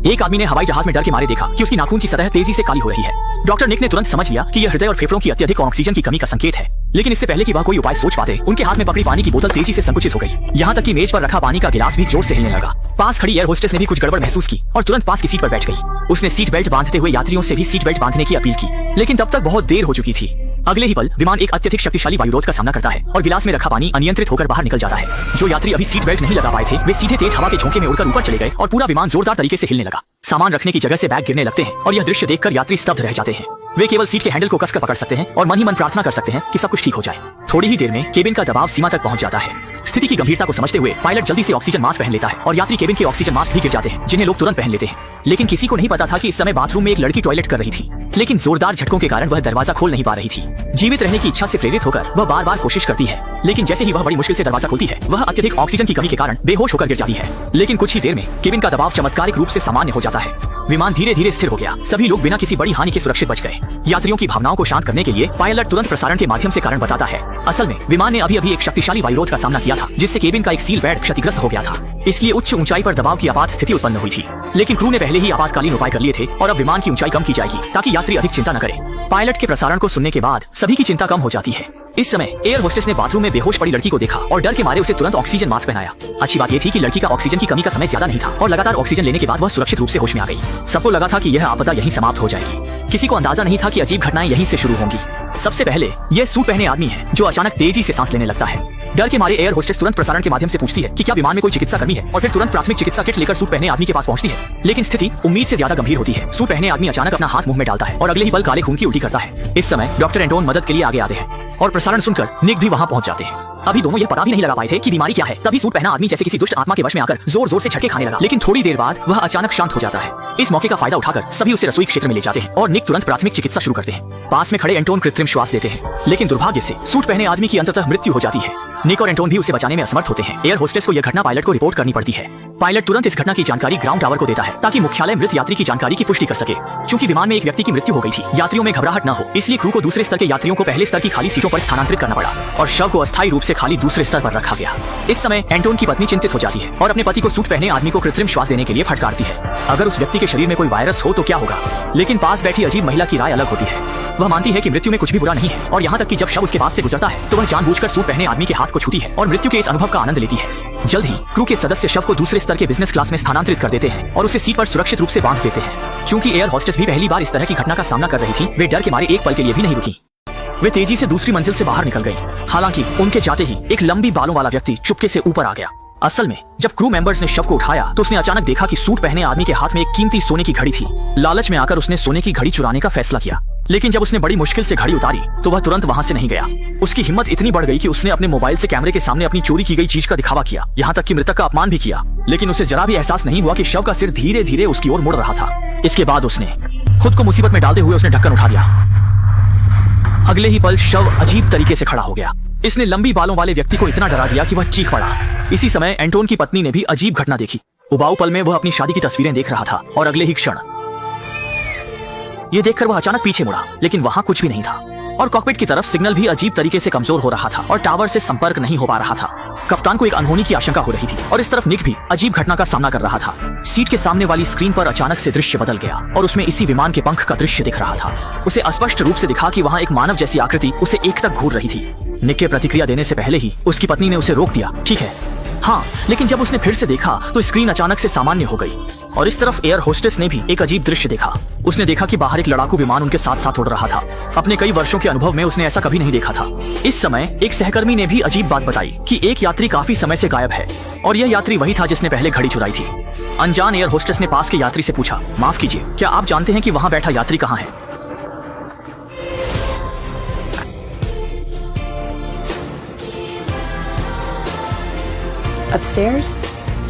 एक आदमी ने हवाई जहाज में डर के मारे देखा कि उसकी नाखून की सतह तेजी से काली हो रही है। डॉक्टर निक ने तुरंत समझ लिया कि यह हृदय और फेफड़ों की अत्यधिक ऑक्सीजन की कमी का संकेत है। लेकिन इससे पहले कि वह कोई उपाय सोच पाते, उनके हाथ में पकड़ी पानी की बोतल तेजी से संकुचित हो गई। यहाँ तक कि मेज पर रखा पानी का गिलास भी जोर से हिलने लगा। पास खड़ी एयर होस्टेस ने भी कुछ गड़बड़ महसूस की और तुरंत पास की सीट पर बैठ गई। उसने सीट बेल्ट बांधते हुए यात्रियों से भी सीट बेल्ट बांधने की अपील की, लेकिन तब तक बहुत देर हो चुकी थी। अगले ही पल विमान एक अत्यधिक शक्तिशाली वायुरोध का सामना करता है और गिलास में रखा पानी अनियंत्रित होकर बाहर निकल जाता है। जो यात्री अभी सीट बेल्ट नहीं लगा पाए थे, वे सीधे तेज हवा के झोंके में उड़कर ऊपर चले गए और पूरा विमान जोरदार तरीके से हिलने लगा। सामान रखने की जगह से बैग गिरने लगते हैं और यह दृश्य देखकर यात्री स्तब्ध रह जाते हैं। वे केवल सीट के हैंडल को कसकर पकड़ सकते हैं और मन ही मन प्रार्थना कर सकते हैं कि सब कुछ ठीक हो जाए। थोड़ी ही देर में केबिन का दबाव सीमा तक पहुंच जाता है। स्थिति की गंभीरता को समझते हुए पायलट जल्दी से ऑक्सीजन मास्क पहन लेता है और यात्री केबिन के ऑक्सीजन मास्क भी गिर जाते हैं, जिन्हें लोग तुरंत पहन लेते हैं। लेकिन किसी को नहीं पता था कि इस समय बाथरूम में एक लड़की टॉयलेट कर रही थी, लेकिन जोरदार झटकों के कारण वह दरवाजा खोल नहीं पा रही थी। जीवित रहने की इच्छा से प्रेरित होकर वह बार बार कोशिश करती है, लेकिन जैसे ही वह बड़ी मुश्किल से दरवाजा खोलती है, वह अत्यधिक ऑक्सीजन की कमी के कारण बेहोश होकर गिर जाती है। लेकिन कुछ ही देर में केबिन का दबाव चमत्कारिक रूप से सामान्य हो जाता है। विमान धीरे धीरे स्थिर हो गया। सभी लोग बिना किसी बड़ी हानि के सुरक्षित बच गए। यात्रियों की भावनाओं को शांत करने के लिए पायलट तुरंत प्रसारण के माध्यम से कारण बताता है। असल में विमान ने अभी एक शक्तिशाली वायुरोध का सामना किया था, जिससे केबिन का एक सील पैड क्षतिग्रस्त हो गया था। इसलिए उच्च ऊंचाई पर दबाव की आपात स्थिति उत्पन्न हुई थी। लेकिन क्रू ने पहले ही आपातकालीन उपाय कर लिए थे और अब विमान की ऊंचाई कम की जाएगी ताकि यात्री अधिक चिंता न करें। पायलट के प्रसारण को सुनने के बाद सभी की चिंता कम हो जाती है। इस समय एयर होस्टेस ने बाथरूम में बेहोश पड़ी लड़की को देखा और डर के मारे उसे तुरंत ऑक्सीजन मास्क पहनाया। अच्छी बात यह थी कि लड़की का ऑक्सीजन की कमी का समय ज्यादा नहीं था और लगातार ऑक्सीजन लेने के बाद वह सुरक्षित रूप से होश में आ गई। सबको लगा था कि यह आपदा यहीं समाप्त हो जाएगी। किसी को अंदाजा नहीं था कि अजीब घटनाएं यहीं से शुरू होंगी। सबसे पहले यह सूट पहने आदमी है जो अचानक तेजी से सांस लेने लगता है। डर के मारे एयर होस्टेस तुरंत प्रसारण के माध्यम से पूछती है कि क्या विमान में कोई चिकित्सा कर्मी है और फिर तुरंत प्राथमिक चिकित्सा किट लेकर सूट पहने आदमी के पास पहुंचती है। लेकिन स्थिति उम्मीद से ज्यादा गंभीर होती है। सूट पहने आदमी अचानक अपना हाथ मुंह में डालता है और अगले ही पल काले खून की उल्टी करता है। इस समय डॉक्टर एंटोन मदद के लिए आगे आते हैं और प्रसारण सुनकर निक भी वहां पहुंच जाते हैं। अभी दोनों यह पता भी नहीं लगा पाए थे कि बीमारी क्या है। तभी सूट पहना आदमी जैसे किसी दुष्ट आत्मा के वश में आकर जोर जोर से झटके खाने लगा। लेकिन थोड़ी देर बाद वह अचानक शांत हो जाता है। इस मौके का फायदा उठाकर सभी उसे रसोई क्षेत्र में ले जाते हैं और निक तुरंत प्राथमिक चिकित्सा शुरू करते हैं। पास में खड़े एंटोन कृत्रिम श्वास देते हैं, लेकिन दुर्भाग्य से सूट पहने आदमी की अंततः मृत्यु हो जाती है। निक और एंटोन भी उसे बचाने में असमर्थ होते हैं। एयर होस्टेस को यह घटना पायलट को रिपोर्ट करनी पड़ती है। पायलट तुरंत इस घटना की जानकारी ग्राउंड टावर को देता है ताकि मुख्यालय मृत यात्री की जानकारी की पुष्टि कर सके। चूंकि विमान में एक व्यक्ति की मृत्यु हो गई थी, यात्रियों में घबराहट न हो, इसलिए क्रू को दूसरे स्तर के यात्रियों को पहले स्तर की खाली सीटों पर स्थानांतरित करना पड़ा और शव को अस्थायी रूप से खाली दूसरे स्तर पर रखा गया। इस समय एंटोन की पत्नी चिंतित हो जाती है और अपने पति को सूट पहने आदमी को कृत्रिम श्वास देने के लिए फटकारती है। अगर उस व्यक्ति के शरीर में कोई वायरस हो तो क्या होगा? लेकिन पास बैठी अजीब महिला की राय अलग होती है। वह मानती है कि मृत्यु में कुछ भी बुरा नहीं है और यहाँ तक कि जब शव उसके पास से गुजरता है तो वह जानबूझकर सूट पहने आदमी के हाथ को छूती है और मृत्यु के इस अनुभव का आनंद लेती है। जल्द ही क्रू के सदस्य शव को दूसरे स्तर के बिजनेस क्लास में स्थानांतरित कर देते हैं और उसे सीट पर सुरक्षित रूप से बांध देते हैं। चूंकि एयर होस्टेस भी पहली बार इस तरह की घटना का सामना कर रही थी, वे डर के मारे एक पल के लिए भी नहीं रुकी। वे तेजी से दूसरी मंजिल से बाहर निकल गई। हालांकि उनके जाते ही एक लंबी बालों वाला व्यक्ति चुपके से ऊपर आ गया। असल में जब क्रू मेंबर्स ने शव को उठाया तो उसने अचानक देखा कि सूट पहने आदमी के हाथ में एक कीमती सोने की घड़ी थी। लालच में आकर उसने सोने की घड़ी चुराने का फैसला किया, लेकिन जब उसने बड़ी मुश्किल से घड़ी उतारी तो वह तुरंत वहां से नहीं गया। उसकी हिम्मत इतनी बढ़ गई कि उसने अपने मोबाइल से कैमरे के सामने अपनी चोरी की गई चीज का दिखावा किया, यहाँ तक कि मृतक का अपमान भी किया। लेकिन उसे जरा भी एहसास नहीं हुआ कि शव का सिर धीरे धीरे उसकी ओर मुड़ रहा था। इसके बाद उसने खुद को मुसीबत में डालते हुए उसने ढक्कन उठा दिया। अगले ही पल शव अजीब तरीके से खड़ा हो गया। इसने लंबी बालों वाले व्यक्ति को इतना डरा दिया कि वह चीख पड़ा। इसी समय एंटोन की पत्नी ने भी अजीब घटना देखी। उबाऊ पल में वह अपनी शादी की तस्वीरें देख रहा था और अगले ही क्षण ये देखकर वह अचानक पीछे मुड़ा, लेकिन वहां कुछ भी नहीं था और कॉकपिट की तरफ सिग्नल भी अजीब तरीके से कमजोर हो रहा था और टावर से संपर्क नहीं हो पा रहा था। कप्तान को एक अनहोनी की आशंका हो रही थी और इस तरफ निक भी अजीब घटना का सामना कर रहा था। सीट के सामने वाली स्क्रीन पर अचानक से दृश्य बदल गया और उसमें इसी विमान के पंख का दृश्य दिख रहा था। उसे स्पष्ट रूप से दिखा कि वहाँ एक मानव जैसी आकृति उसे एक तक घूर रही थी। निक के प्रतिक्रिया देने से पहले ही उसकी पत्नी ने उसे रोक दिया। ठीक है, हाँ, लेकिन जब उसने फिर से देखा तो स्क्रीन अचानक से सामान्य हो गई और इस तरफ एयर होस्टेस ने भी एक अजीब दृश्य देखा। उसने देखा कि बाहर एक लड़ाकू विमान उनके साथ साथ उड़ रहा था। अपने कई वर्षों के अनुभव में उसने ऐसा कभी नहीं देखा था। इस समय एक सहकर्मी ने भी अजीब बात बताई कि एक यात्री काफी समय से गायब है और यह यात्री वही था जिसने पहले घड़ी चुराई थी। अनजान एयर होस्टेस ने पास के यात्री से पूछा, माफ कीजिए, क्या आप जानते हैं कि वहां बैठा यात्री कहाँ है? Upstairs?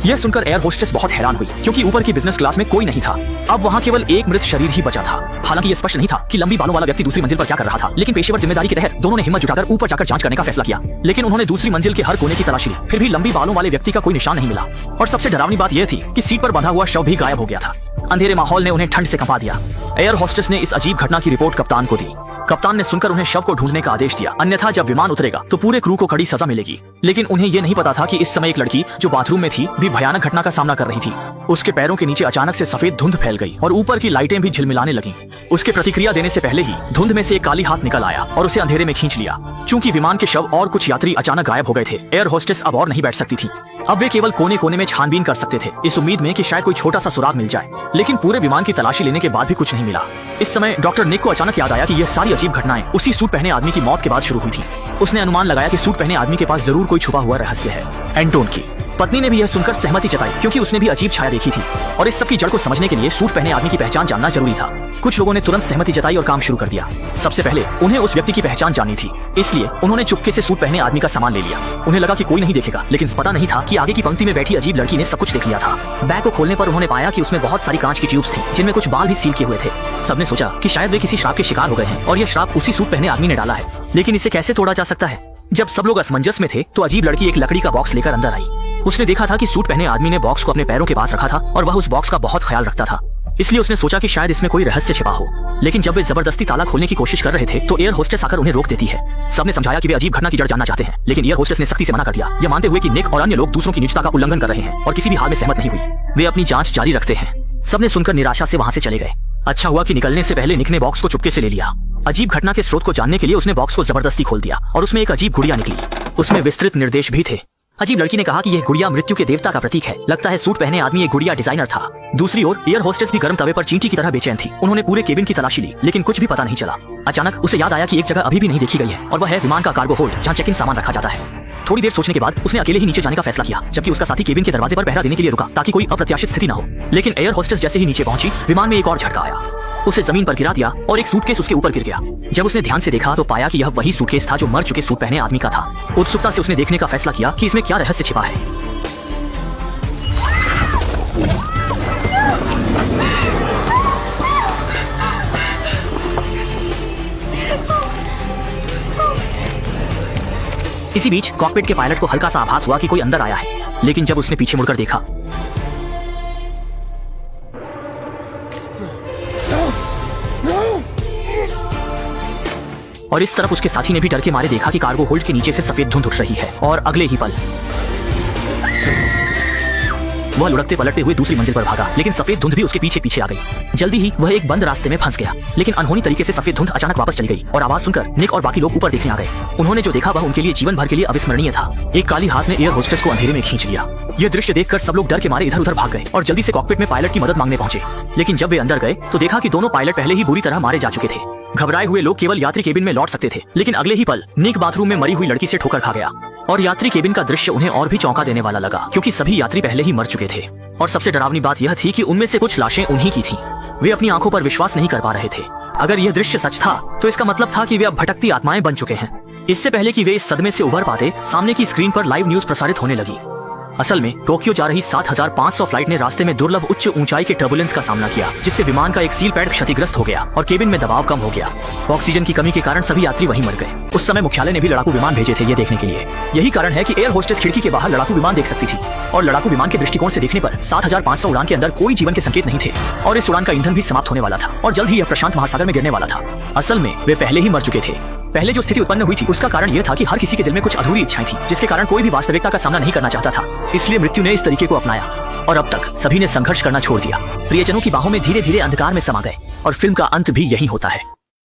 यह सुनकर एयर होस्टेस बहुत हैरान हुई क्योंकि ऊपर की बिजनेस क्लास में कोई नहीं था। अब वहाँ केवल एक मृत शरीर ही बचा था। हालांकि यह स्पष्ट नहीं था कि लंबी बालों वाला व्यक्ति दूसरी मंजिल पर क्या कर रहा था, लेकिन पेशेवर जिम्मेदारी के तहत दोनों ने हिम्मत जुटाकर ऊपर जाकर जांच करने का फैसला किया। लेकिन उन्होंने दूसरी मंजिल के हर कोने की तलाशी ली, फिर भी लंबी बालों वाले व्यक्ति का कोई निशान नहीं मिला। और सबसे डरावनी बात यह थी कि सीट पर बंधा हुआ शव भी गायब हो गया था। अंधेरे माहौल ने उन्हें ठंड से कंपा दिया। एयर होस्टेस ने इस अजीब घटना की रिपोर्ट कप्तान को दी। कप्तान ने सुनकर उन्हें शव को ढूंढने का आदेश दिया, अन्यथा जब विमान उतरेगा तो पूरे क्रू को कड़ी सजा मिलेगी। लेकिन उन्हें यह नहीं पता था कि इस समय एक लड़की जो बाथरूम में थी भी भयानक घटना का सामना कर रही थी। उसके पैरों के नीचे अचानक से सफेद धुंध फैल गई और ऊपर की लाइटें भी झिलमिलाने लगीं। उसके प्रतिक्रिया देने से पहले ही धुंध में से एक काली हाथ निकल आया और उसे अंधेरे में खींच लिया। चूंकि विमान के शव और कुछ यात्री अचानक गायब हो गए थे, एयर होस्टेस अब और नहीं बैठ सकती थी। अब वे केवल कोने कोने में छानबीन कर सकते थे, इस उम्मीद में कि शायद कोई छोटा सा सुराग मिल जाए। लेकिन पूरे विमान की तलाशी लेने के बाद भी कुछ नहीं मिला। इस समय डॉक्टर निक को अचानक याद आया कि यह सारी अजीब घटनाएं उसी सूट पहने आदमी की मौत के बाद शुरू हुई थी। उसने अनुमान लगाया कि सूट पहने आदमी के पास जरूर कोई छुपा हुआ रहस्य है। एंटोन की पत्नी ने भी यह सुनकर सहमति जताई, क्योंकि उसने भी अजीब छाया देखी थी और इस सब की जड़ को समझने के लिए सूट पहने आदमी की पहचान जानना जरूरी था। कुछ लोगों ने तुरंत सहमति जताई और काम शुरू कर दिया। सबसे पहले उन्हें उस व्यक्ति की पहचान जाननी थी, इसलिए उन्होंने चुपके से सूट पहने आदमी का सामान ले लिया। उन्हें लगा कि कोई नहीं देखेगा, लेकिन पता नहीं था कि आगे की पंक्ति में बैठी अजीब लड़की ने सब कुछ देख लिया था। बैग को खोलने पर उन्होंने पाया कि उसमें बहुत सारी कांच की ट्यूब्स थी, जिनमें कुछ बाल भी सील किए हुए थे। सबने सोचा कि शायद वे किसी श्राप के शिकार हो गए हैं और यह श्राप उसी सूट पहने आदमी ने डाला है। लेकिन इसे कैसे तोड़ा जा सकता है? जब सब लोग असमंजस में थे तो अजीब लड़की एक लकड़ी का बॉक्स लेकर अंदर आई। उसने देखा था कि सूट पहने आदमी ने बॉक्स को अपने पैरों के पास रखा था और वह उस बॉक्स का बहुत ख्याल रखता था, इसलिए उसने सोचा कि शायद इसमें कोई रहस्य छिपा हो। लेकिन जब वे जबरदस्ती ताला खोलने की कोशिश कर रहे थे तो एयर होस्टेस आकर उन्हें रोक देती है। सबने समझाया कि वे अजीब घटना की जड़ जानना चाहते हैं, लेकिन एयर होस्टेस ने सख्ती से मना कर दिया, यह मानते हुए कि निक और अन्य लोग दूसरों की निजता का उल्लंघन कर रहे हैं और किसी भी हाल में सहमत नहीं हुई। वे अपनी जांच जारी रखते हैं। सबने सुनकर निराशा से वहां से चले गए। अच्छा हुआ कि निकलने से पहले निक ने बॉक्स को चुपके से ले लिया। अजीब घटना के स्रोत को जानने के लिए उसने बॉक्स को जबरदस्ती खोल दिया और उसमें एक अजीब गुड़िया निकली। उसमें विस्तृत निर्देश भी थे। अजीब लड़की ने कहा कि यह गुड़िया मृत्यु के देवता का प्रतीक है। लगता है सूट पहने आदमी एक गुड़िया डिजाइनर था। दूसरी ओर एयर होस्टेस भी गर्म तवे पर चींटी की तरह बेचैन थी। उन्होंने पूरे केबिन की तलाशी ली, लेकिन कुछ भी पता नहीं चला। अचानक उसे याद आया कि एक जगह अभी भी नहीं देखी गई है और वह है विमान का कार्गो होल्ड, जहाँ चेक इन सामान रखा जाता है। थोड़ी देर सोचने के बाद उसने अकेले ही नीचे जाने का फैसला किया, जबकि उसका साथी केबिन के दरवाजे पर पहरा देने के लिए रुका ताकि कोई अप्रत्याशित स्थिति न हो। लेकिन एयर होस्टेस जैसे ही नीचे पहुंची, विमान में एक और झटका आया। उसे जमीन पर गिरा दिया और एक सूटकेस उसके ऊपर गिर गया। जब उसने ध्यान से देखा तो पाया कि यह वही सूटकेस था जो मर चुके सूट पहने आदमी का था। उत्सुकता से उसने देखने का फैसला किया कि इसमें क्या रहस्य छिपा है। इसी बीच कॉकपिट के पायलट को हल्का सा आभास हुआ कि कोई अंदर आया है, लेकिन जब उसने पीछे मुड़कर देखा और इस तरफ उसके साथी ने भी डर के मारे देखा कि कार्गो होल्ड के नीचे से सफेद धुंध उठ रही है और अगले ही पल वह लुढ़कते पलटते हुए दूसरी मंजिल पर भागा, लेकिन सफेद धुंध भी उसके पीछे पीछे आ गई। जल्दी ही वह एक बंद रास्ते में फंस गया, लेकिन अनहोनी तरीके से सफेद धुंध अचानक वापस चली गई और आवाज सुनकर निक और बाकी लोग ऊपर देखने आ गए। उन्होंने जो देखा वह उनके लिए जीवन भर के लिए अविस्मरणीय था। एक काली हाथ ने एयर होस्टेस को अंधेरे में खींच लिया। यह दृश्य देखकर सब लोग डर के मारे इधर उधर भाग गए और जल्दी से कॉकपिट में पायलट की मदद मांगने पहुंचे। लेकिन जब वे अंदर गए तो देखा कि दोनों पायलट पहले ही बुरी तरह मारे जा चुके थे। घबराए हुए लोग केवल यात्री केबिन में लौट सकते थे, लेकिन अगले ही पल निक बाथरूम में मरी हुई लड़की से ठोकर खा गया और यात्री केबिन का दृश्य उन्हें और भी चौंका देने वाला लगा, क्योंकि सभी यात्री पहले ही मर चुके थे। और सबसे डरावनी बात यह थी कि उनमें से कुछ लाशें उन्हीं की थीं। वे अपनी आंखों पर विश्वास नहीं कर पा रहे थे। अगर यह दृश्य सच था तो इसका मतलब था कि वे अब भटकती आत्माएं बन चुके हैं। इससे पहले कि वे इस सदमे से उबर पाते, सामने की स्क्रीन पर लाइव न्यूज प्रसारित होने लगी। असल में टोक्यो जा रही 7500 फ्लाइट ने रास्ते में दुर्लभ उच्च ऊंचाई के टर्बुलेंस का सामना किया, जिससे विमान का एक सील पैड क्षतिग्रस्त हो गया और केबिन में दबाव कम हो गया। ऑक्सीजन की कमी के कारण सभी यात्री वहीं मर गए। उस समय मुख्यालय ने भी लड़ाकू विमान भेजे थे ये देखने के लिए। यही कारण है कि एयर होस्टेस खिड़की के बाहर लड़ाकू विमान देख सकती थी और लड़ाकू विमान के दृष्टिकोण से देखने पर 7500 उड़ान के अंदर कोई जीवन के संकेत नहीं थे और इस उड़ान का ईंधन भी समाप्त होने वाला था और जल्द ही यह प्रशांत महासागर में गिरने वाला था। असल में वे पहले ही मर चुके थे। पहले जो स्थिति उत्पन्न हुई थी उसका कारण यह था कि हर किसी के दिल में कुछ अधूरी इच्छाएं थी, जिसके कारण कोई भी वास्तविकता का सामना नहीं करना चाहता था। इसलिए मृत्यु ने इस तरीके को अपनाया और अब तक सभी ने संघर्ष करना छोड़ दिया। प्रियजनों की बाहों में धीरे धीरे अंधकार में समा गए और फिल्म का अंत भी यही होता है।